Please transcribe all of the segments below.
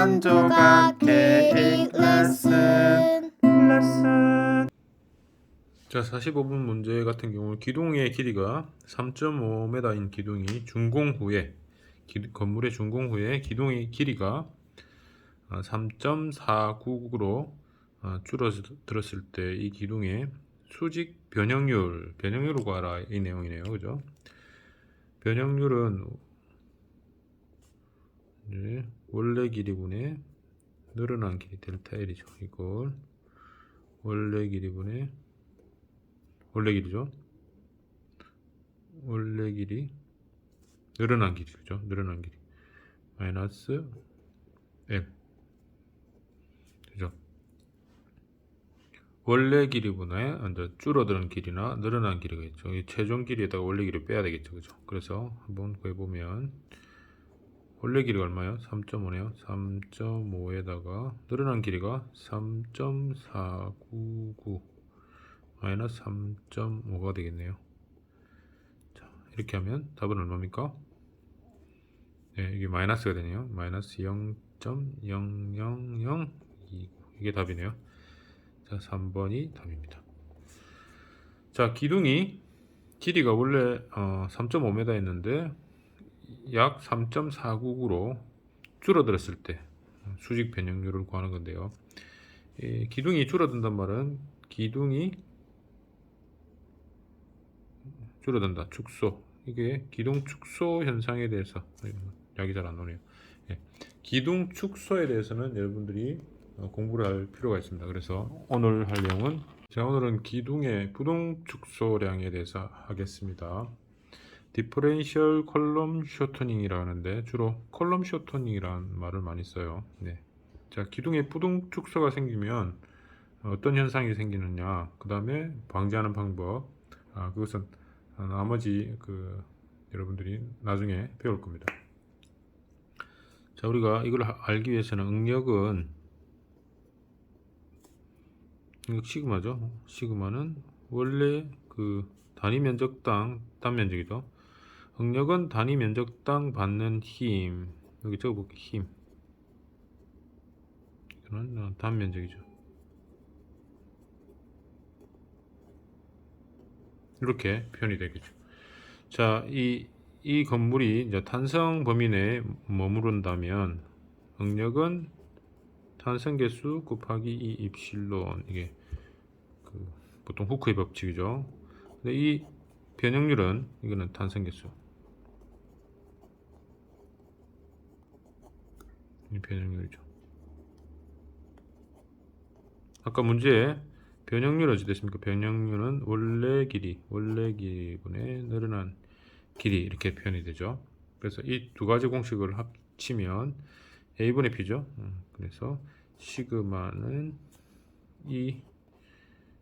한 조각 계획 레슨. 자, 45분 문제 같은 경우 기둥의 길이가 3.5m인 기둥이 준공 후에 건물의 준공 후에 기둥의 길이가 3.49으로 줄어들었을 때 이 기둥의 수직 변형률을 구하라, 이 내용이네요. 그죠? 변형률은 이제 원래 길이분의 늘어난 길이 델타 L이죠. 이걸 원래 길이분의 원래 길이죠. 원래 길이 늘어난 길이, 그죠? 늘어난 길이 마이너스 L, 그죠? 원래 길이분의 이제 줄어드는 길이나 늘어난 길이가 있죠. 이 최종 길이에다가 원래 길이 빼야 되겠죠, 그죠? 그래서 한번 구해보면 원래 길이가 얼마요? 3.5네요. 3.5에다가 늘어난 길이가 3.499 마이너스 3.5가 되겠네요. 자, 이렇게 하면 답은 얼마입니까? 네, 이게 마이너스가 되네요. 마이너스 0.00029, 이게 답이네요. 자, 3번이 답입니다. 자, 기둥이 길이가 원래 3.5m였는데 약 3.499로 줄어들었을 때 수직 변형률을 구하는 건데요. 기둥이 줄어든단 말은 기둥이 줄어든다. 축소. 이게 기둥 축소 현상에 대해서 약이 잘 안 나오네요. 기둥 축소에 대해서는 여러분들이 공부를 할 필요가 있습니다. 그래서 오늘 할 내용은 오늘은 기둥의 부동 축소량에 대해서 하겠습니다. 디퍼렌셜 컬럼 쇼터닝이라 하는데 주로 컬럼 쇼터닝이라는 말을 많이 써요. 자, 기둥의 부동 축소가 생기면 어떤 현상이 생기느냐, 그 다음에 방지하는 방법, 그것은 나머지 여러분들이 나중에 배울 겁니다. 자, 우리가 이걸 알기 위해서는 응력은 시그마죠. 시그마는 원래 단위 면적당 단면적이죠. 응력은 단위 면적당 받는 힘, 여기 적어볼게요. 힘, 이거는 단면적이죠. 이렇게 표현이 되겠죠. 자, 이 건물이 이제 탄성 범위 내에 머무른다면 응력은 탄성 개수 곱하기 2 입실론, 이게 보통 후크의 법칙이죠. 근데 이 변형률은 이거는 탄성 개수, 이 변형률이죠. 아까 문제에 변형률은 어찌 됐습니까? 변형률은 원래 길이분의 늘어난 길이, 이렇게 표현이 되죠. 그래서 이 두 가지 공식을 합치면 A분의 P죠. 그래서 시그마는 2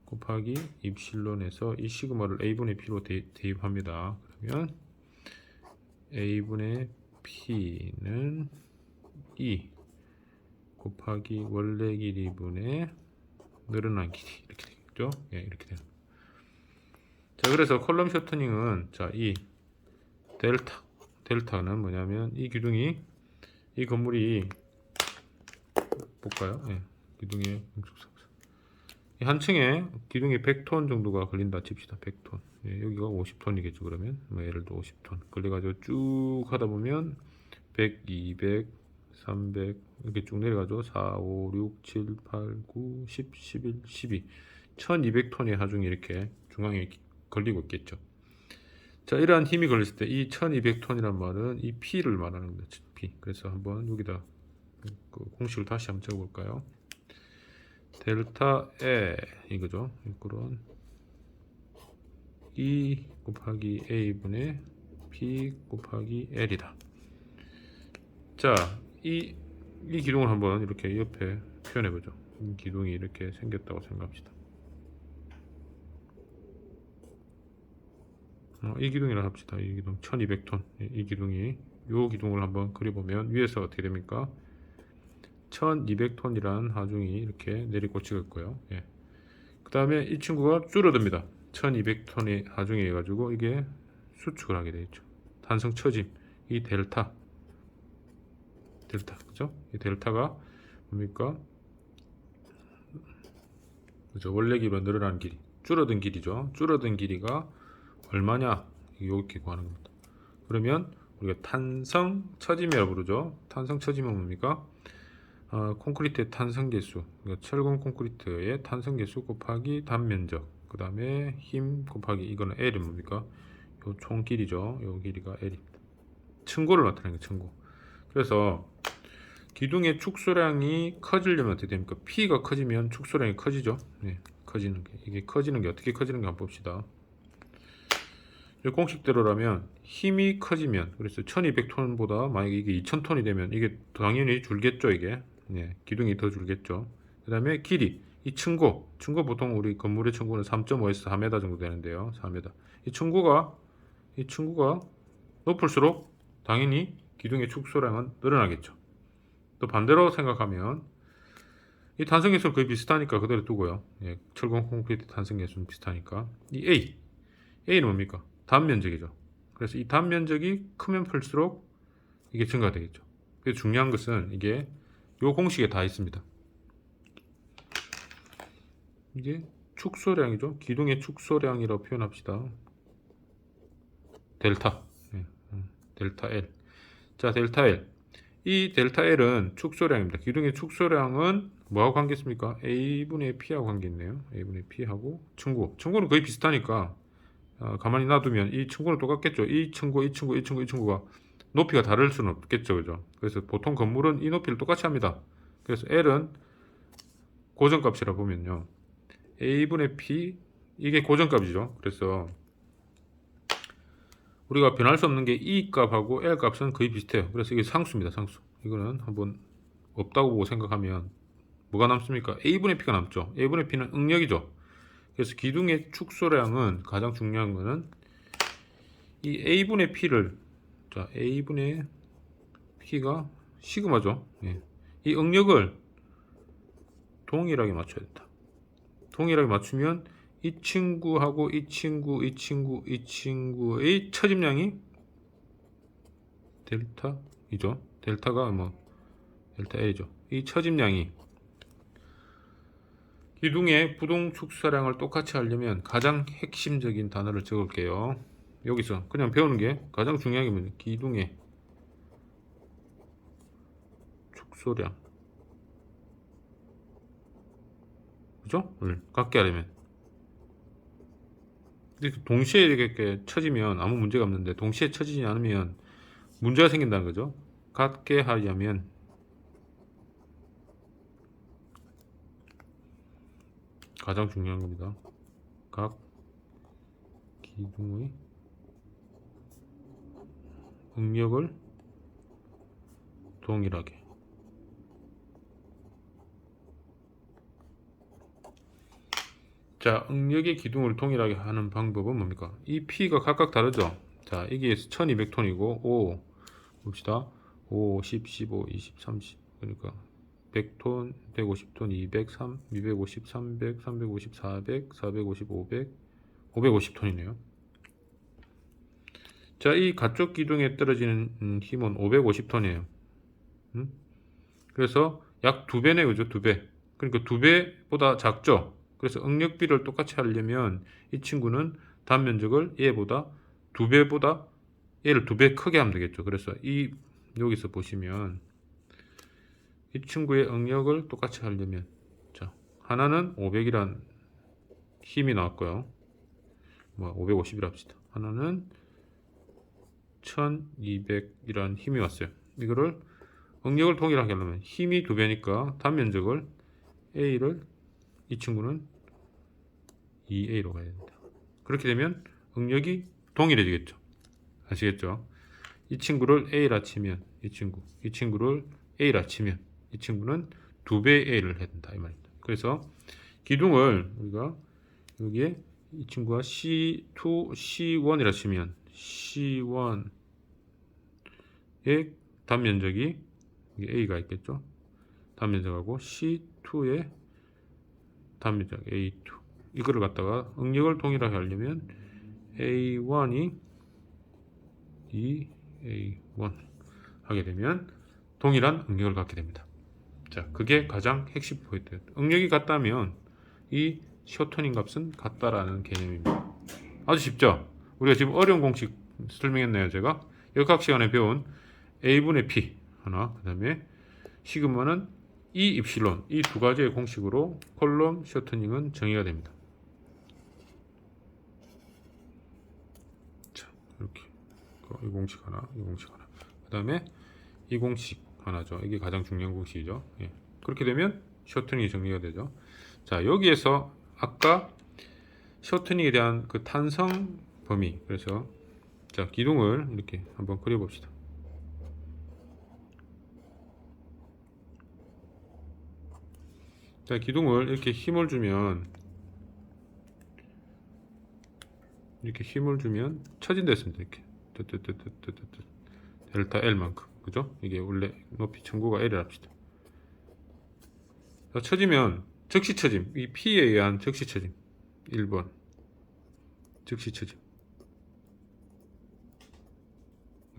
곱하기 입실론에서 이 시그마를 A분의 P로 대입합니다. 그러면 A분의 P는 2 곱하기 원래 길이분의 늘어난 길이, 이렇게 되겠죠. 이렇게 돼요. 자, 그래서 컬럼 쇼터닝은, 자, 이 델타는 뭐냐면 이 기둥이, 이 건물이 볼까요? 기둥의 한 층에 기둥이 100톤 정도가 걸린다 칩시다. 100톤. 여기가 50톤이겠죠. 그러면 예를 들어 50톤 걸려가지고 쭉 하다 보면 100, 200, 300 이렇게 쭉 내려가죠. 4, 5, 6, 7, 8, 9, 10, 11, 12 1200톤의 하중이 이렇게 중앙에 걸리고 있겠죠. 자, 이러한 힘이 걸렸을 때 이 1200톤이란 말은 이 P를 말하는 겁니다. P. 그래서 한번 여기다 공식을 다시 한번 적어볼까요? 델타 E 이거죠. 그런 E 곱하기 A분의 P 곱하기 L이다. 자, 이 기둥을 한번 이렇게 옆에 표현해보죠. 이 기둥이 이렇게 생겼다고 생각합시다. 이 기둥이라 합시다. 이 기둥 1200톤. 이 기둥이, 요 기둥을 한번 그려보면 위에서 어떻게 됩니까? 1200톤이라는 하중이 이렇게 내리꽂힐 거예요. 그 다음에 이 친구가 줄어듭니다. 1200톤의 하중이 해가지고 이게 수축을 하게 되죠. 탄성 처짐, 이 델타 델타. 그죠? 이 델타가 뭡니까? 그죠? 원래 길이보다 늘어나는 길이. 줄어든 길이죠. 줄어든 길이가 얼마냐? 이렇게 구하는 겁니다. 그러면 우리가 탄성 처짐이라고 부르죠. 탄성 처짐은 뭡니까? 콘크리트의 탄성 계수, 그러니까 철근 콘크리트의 탄성 계수 곱하기 단면적, 그 다음에 힘 곱하기 이거는 L은 뭡니까? 요 총 길이죠. 요 길이가 L입니다. 층고를 나타내는 게 층고. 그래서 기둥의 축소량이 커지려면 어떻게 됩니까? P가 커지면 축소량이 커지죠. 네, 커지는 게 이게 커지는 게 어떻게 커지는 가 한번 봅시다. 이 공식대로라면 힘이 커지면 그래서 1200톤보다 만약에 이게 2000톤이 되면 이게 당연히 줄겠죠. 이게 네, 기둥이 더 줄겠죠. 그 다음에 길이 이 층고 보통 우리 건물의 층고는 3.5에서 4m 정도 되는데요. 4m 이 층고가 높을수록 당연히 기둥의 축소량은 늘어나겠죠. 또 반대로 생각하면 이 탄성 계수는 거의 비슷하니까 그대로 두고요. 예, 철근 콘크리트 탄성 계수는 비슷하니까 이 A는 뭡니까? 단면적이죠. 그래서 이 단면적이 크면 클수록 이게 증가되겠죠. 그래서 중요한 것은 이게 요 공식에 다 있습니다. 이게 축소량이죠. 기둥의 축소량이라고 표현합시다. 델타. 네, 델타 L. 자, 델타 L. 이 델타 L은 축소량입니다. 기둥의 축소량은 뭐하고 관계 있습니까? A분의 P하고 관계 있네요. A분의 P하고 층고는 거의 비슷하니까 가만히 놔두면 이 층고는 똑같겠죠. 이 층고가 높이가 다를 수는 없겠죠. 그죠? 그래서 보통 건물은 이 높이를 똑같이 합니다. 그래서 L은 고정값이라 보면요. A분의 P 이게 고정값이죠. 그래서 우리가 변할 수 없는 게 E 값하고 L 값은 거의 비슷해요. 그래서 이게 상수입니다. 상수. 이거는 한번 없다고 보고 생각하면 뭐가 남습니까? A분의 P가 남죠. A분의 P는 응력이죠. 그래서 기둥의 축소량은 가장 중요한 거는 이 A분의 P를 A분의 P가 시그마죠. 예. 이 응력을 동일하게 맞춰야 된다. 동일하게 맞추면 이 친구하고 이 친구의 처짐량이 델타이죠. 델타가 델타 L이죠. 이 처짐량이 기둥의 부동 축소량을 똑같이 하려면 가장 핵심적인 단어를 적을게요. 여기서 그냥 배우는 게 가장 중요한 게 뭐냐? 기둥의 축소량. 그죠? 갖게 하려면. 근데 동시에 이렇게 쳐지면 아무 문제가 없는데 동시에 쳐지지 않으면 문제가 생긴다는 거죠. 갖게 하려면 가장 중요한 겁니다. 각 기둥의 응력을 동일하게. 자, 응력의 기둥을 동일하게 하는 방법은 뭡니까? 이 P가 각각 다르죠? 자, 이게 1200톤이고 5 봅시다. 5, 10, 15, 20, 30 그러니까 100톤, 150톤, 200, 3, 250, 300, 350, 400, 450, 500, 550톤이네요. 자, 이 가쪽 기둥에 떨어지는 힘은 550톤이에요. 그래서 약 2배네요. 그죠? 2배. 그러니까 2배보다 작죠? 그래서 응력비를 똑같이 하려면 이 친구는 단면적을 얘보다 2배보다 얘를 2배 크게 하면 되겠죠. 그래서 여기서 보시면 이 친구의 응력을 똑같이 하려면 자, 하나는 500이란 힘이 나왔고요. 550이라 합시다. 하나는 1200이란 힘이 왔어요. 이거를 응력을 동일하게 하려면 힘이 2배니까 단면적을 A를 이 친구는 2A로 가야 됩니다. 그렇게 되면 응력이 동일해지겠죠. 아시겠죠? 이 친구를 A라 치면 이 친구를 A라 치면 이 친구는 2배 A를 해야 된다 이 말입니다. 그래서 기둥을 우리가 여기에 이 친구가 C2, C1이라 치면 C1의 단면적이 A가 있겠죠. 단면적하고 C2의 단면적 A2 이거를 갖다가 응력을 동일하게 하려면 A1이 2A1 하게 되면 동일한 응력을 갖게 됩니다. 자, 그게 가장 핵심 포인트예요. 응력이 같다면 이 쇼트닝 값은 같다라는 개념입니다. 아주 쉽죠? 우리가 지금 어려운 공식 설명했나요, 제가? 역학 시간에 배운 A분의 P 하나, 그 다음에 시그마는 E 입실론, 이 두 가지의 공식으로 콜롬 쇼트닝은 정의가 됩니다. 자, 이렇게 이 공식 하나, 이 공식 하나, 그 다음에 이 공식 하나죠. 이게 가장 중요한 공식이죠. 예. 그렇게 되면 쇼트닝이 정리가 되죠. 자, 여기에서 아까 쇼트닝에 대한 그 탄성 범위, 그래서 자, 기둥을 이렇게 한번 그려봅시다. 자, 기둥을 이렇게 힘을 주면 처진다 했습니다. 이렇게 델타 L만큼, 그죠? 이게 원래 높이 청구가 L을 합시다. 자, 처지면 즉시 처짐, 이 P에 의한 즉시 처짐 1번 즉시 처짐,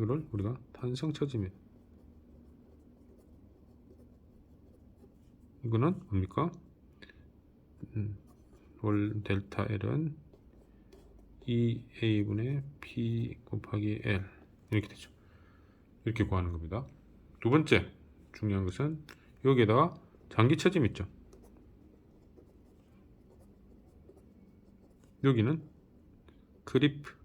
이걸 우리가 탄성 처짐이에요. 이거는 뭡니까? 월 델타 L은 2A분의 P 곱하기 L 이렇게 되죠. 이렇게 구하는 겁니다. 두 번째 중요한 것은 여기에다가 장기 처짐 있죠. 여기는 크리프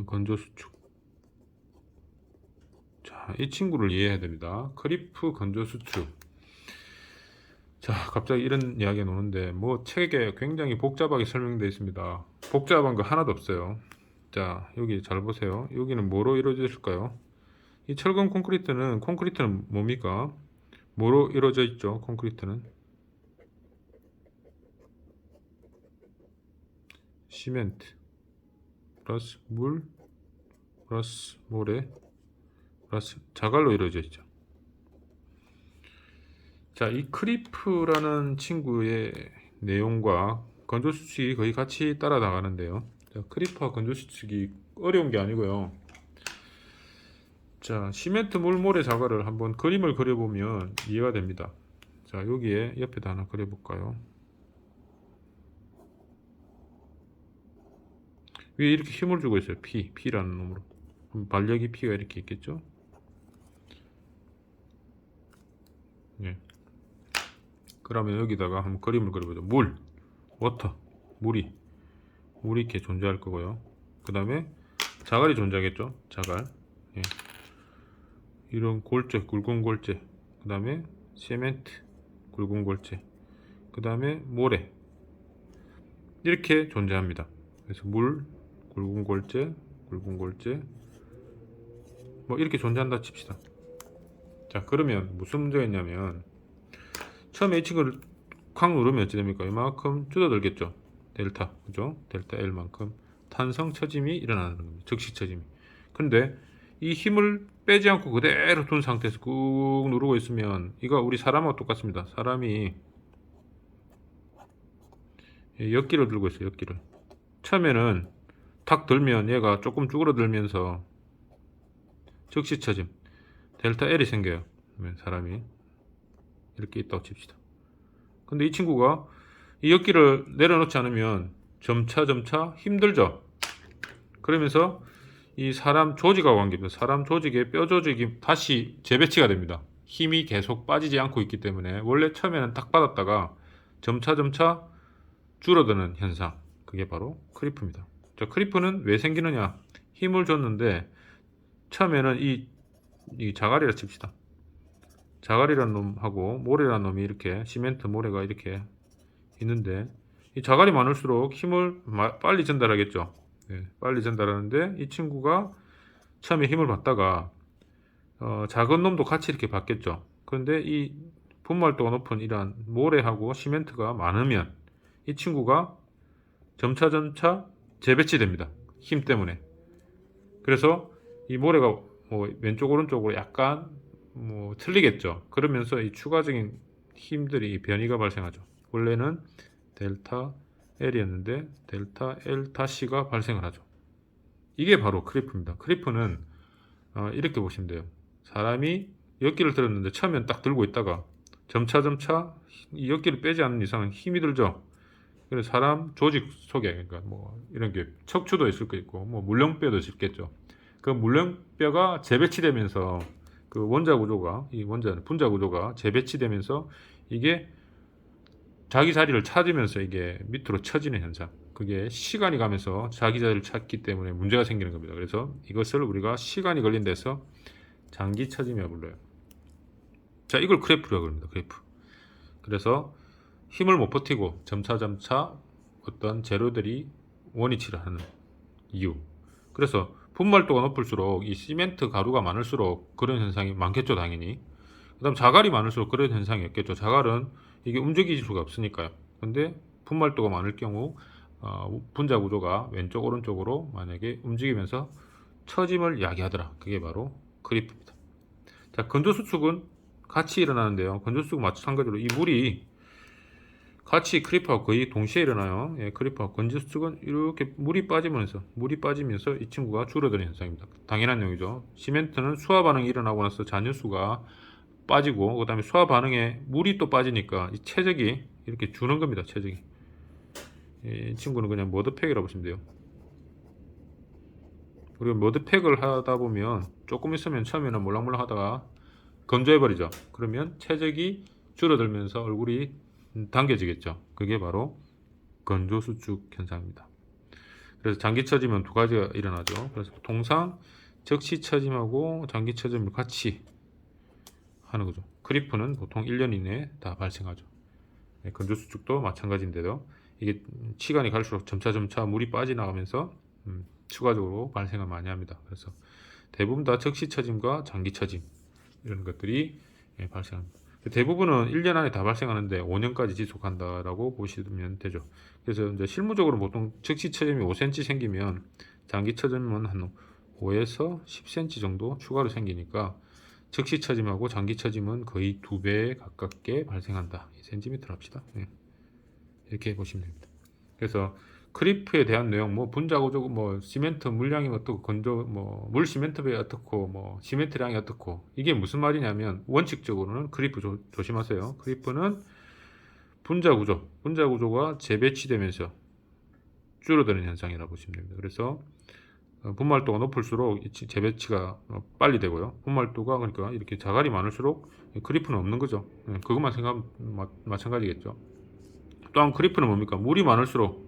건조 수축. 자, 이 친구를 이해해야 됩니다. 크리프 건조 수축. 자, 갑자기 이런 이야기가 나오는데 뭐 책에 굉장히 복잡하게 설명되어 있습니다. 복잡한 거 하나도 없어요. 자, 여기 잘 보세요. 여기는 뭐로 이루어져 있을까요? 이 철근 콘크리트는 뭡니까? 뭐로 이루어져 있죠? 콘크리트는 시멘트 플러스 물 플러스 모래 플러스 자갈로 이루어져 있죠. 자, 이 크리프라는 친구의 내용과 건조 수축이 거의 같이 따라나가는데요. 자, 크리프와 건조 수축이 어려운 게 아니고요. 자, 시멘트, 물, 모래, 자갈을 한번 그림을 그려보면 이해가 됩니다. 자, 여기에 옆에다 하나 그려볼까요? 위에 이렇게 힘을 주고 있어요. P라는 놈으로. 반력이 P가 이렇게 있겠죠? 예. 그러면 여기다가 한번 그림을 그려보죠. 물이 이렇게 존재할 거고요. 그 다음에 자갈이 존재하겠죠. 자갈. 예. 이런 골재, 굵은 골재. 그 다음에 시멘트, 굵은 골재. 그 다음에 모래. 이렇게 존재합니다. 그래서 물, 굵은 골재, 뭐 이렇게 존재한다 칩시다. 자, 그러면 무슨 문제가 있냐면 처음에 이 친구를 콱 누르면 어찌 됩니까? 이만큼 줄어들겠죠. 델타, 그죠? 델타 L만큼 탄성 처짐이 일어나는 겁니다. 즉시 처짐이. 근데 이 힘을 빼지 않고 그대로 둔 상태에서 꾹 누르고 있으면 이거 우리 사람하고 똑같습니다. 사람이 역기를 들고 있어요. 역기를. 처음에는 탁 들면 얘가 조금 쭈그러들면서 즉시 처짐 델타 L이 생겨요. 사람이 이렇게 있다고 칩시다. 근데 이 친구가 이 역기를 내려놓지 않으면 점차 힘들죠. 그러면서 이 사람 조직하고 관계입니다. 사람 조직의 뼈 조직이 다시 재배치가 됩니다. 힘이 계속 빠지지 않고 있기 때문에 원래 처음에는 딱 받았다가 점차 줄어드는 현상, 그게 바로 크리프입니다. 자, 크리프는 왜 생기느냐? 힘을 줬는데 처음에는 이 자갈이라 칩시다. 자갈이라는 놈하고 모래라는 놈이 이렇게 시멘트 모래가 이렇게 있는데 이 자갈이 많을수록 힘을 빨리 전달하겠죠. 네, 빨리 전달하는데 이 친구가 처음에 힘을 받다가 작은 놈도 같이 이렇게 받겠죠. 그런데 이 분말도가 높은 이러한 모래하고 시멘트가 많으면 이 친구가 점차 재배치됩니다. 힘 때문에. 그래서 이 모래가 뭐 왼쪽 오른쪽으로 약간 뭐 틀리겠죠. 그러면서 이 추가적인 힘들이 변이가 발생하죠. 원래는 델타 L이었는데 델타 L 다시가 발생을 하죠. 이게 바로 크리프입니다. 크리프는 이렇게 보시면 돼요. 사람이 역기를 들었는데 처음엔 딱 들고 있다가 점차 이 역기를 빼지 않는 이상은 힘이 들죠. 그래서 사람 조직 속에 그러니까 뭐 이런 게 척추도 있을 거 있고 뭐 물렁뼈도 있겠죠. 그 물렁뼈가 재배치되면서 그 원자 구조가 이 원자는 분자 구조가 재배치되면서 이게 자기 자리를 찾으면서 이게 밑으로 처지는 현상. 그게 시간이 가면서 자기 자리를 찾기 때문에 문제가 생기는 겁니다. 그래서 이것을 우리가 시간이 걸린 데서 장기 처짐이라고 불러요. 자, 이걸 그래프라고 합니다. 그래프. 그래서 힘을 못 버티고 점차 어떤 재료들이 원위치를 하는 이유. 그래서 분말도가 높을수록 이 시멘트 가루가 많을수록 그런 현상이 많겠죠, 당연히. 그다음 자갈이 많을수록 그런 현상이 없겠죠. 자갈은 이게 움직일 수가 없으니까요. 근데 분말도가 많을 경우 분자 구조가 왼쪽 오른쪽으로 만약에 움직이면서 처짐을 야기하더라. 그게 바로 크리프입니다. 자, 건조 수축은 같이 일어나는데요. 건조 수축은 마찬가지로 이 물이 같이 크리프하고 거의 동시에 일어나요. 예, 크리프하고 건조 수축은 이렇게 물이 빠지면서 이 친구가 줄어드는 현상입니다. 당연한 내용이죠. 시멘트는 수화 반응이 일어나고 나서 잔여수가 빠지고 그다음에 수화 반응에 물이 또 빠지니까 이 체적이 이렇게 주는 겁니다. 체적이. 이 친구는 그냥 머드팩이라고 보시면 돼요. 우리가 머드팩을 하다 보면 조금 있으면 처음에는 몰랑몰랑 하다가 건조해버리죠. 그러면 체적이 줄어들면서 얼굴이 당겨지겠죠. 그게 바로 건조수축 현상입니다. 그래서 장기처짐은 두 가지가 일어나죠. 그래서 통상 적시처짐하고 장기처짐을 같이 하는 거죠. 크리프는 보통 1년 이내에 다 발생하죠. 네, 건조수축도 마찬가지인데요. 이게 시간이 갈수록 점차 물이 빠져나가면서 추가적으로 발생을 많이 합니다. 그래서 대부분 다 적시처짐과 장기처짐 이런 것들이 발생합니다. 대부분은 1년 안에 다 발생하는데 5년까지 지속한다라고 보시면 되죠. 그래서 이제 실무적으로 보통 적시처짐이 5cm 생기면 장기처짐은 한 5에서 10cm 정도 추가로 생기니까 적시처짐하고 장기처짐은 거의 2배 가깝게 발생한다. 2cm 합시다. 네. 이렇게 보시면 됩니다. 그래서 크리프에 대한 내용, 뭐 분자구조, 뭐 시멘트 물량이 어떻고 건조, 뭐 물 시멘트배 어떻고, 뭐 시멘트량이 어떻고, 이게 무슨 말이냐면 원칙적으로는 크리프 조심하세요. 크리프는 분자구조가 재배치되면서 줄어드는 현상이라고 보시면 됩니다. 그래서 분말도가 높을수록 재배치가 빨리 되고요. 분말도가 그러니까 이렇게 자갈이 많을수록 크리프는 없는 거죠. 그것만 생각하면 마찬가지겠죠. 또한 크리프는 뭡니까? 물이 많을수록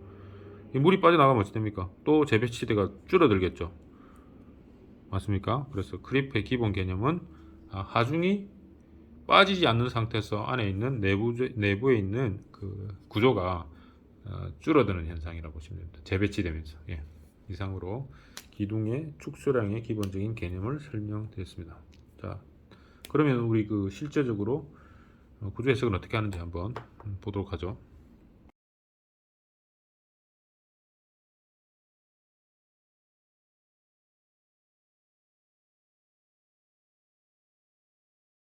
이 물이 빠져나가면 어찌 됩니까? 또 재배치대가 줄어들겠죠. 맞습니까? 그래서 크리프의 기본 개념은 하중이 빠지지 않는 상태에서 안에 있는 내부에 있는 그 구조가 줄어드는 현상이라고 보시면 됩니다. 재배치되면서. 예. 이상으로 기둥의 축소량의 기본적인 개념을 설명드렸습니다. 자, 그러면 우리 그 실제적으로 구조 해석은 어떻게 하는지 한번 보도록 하죠.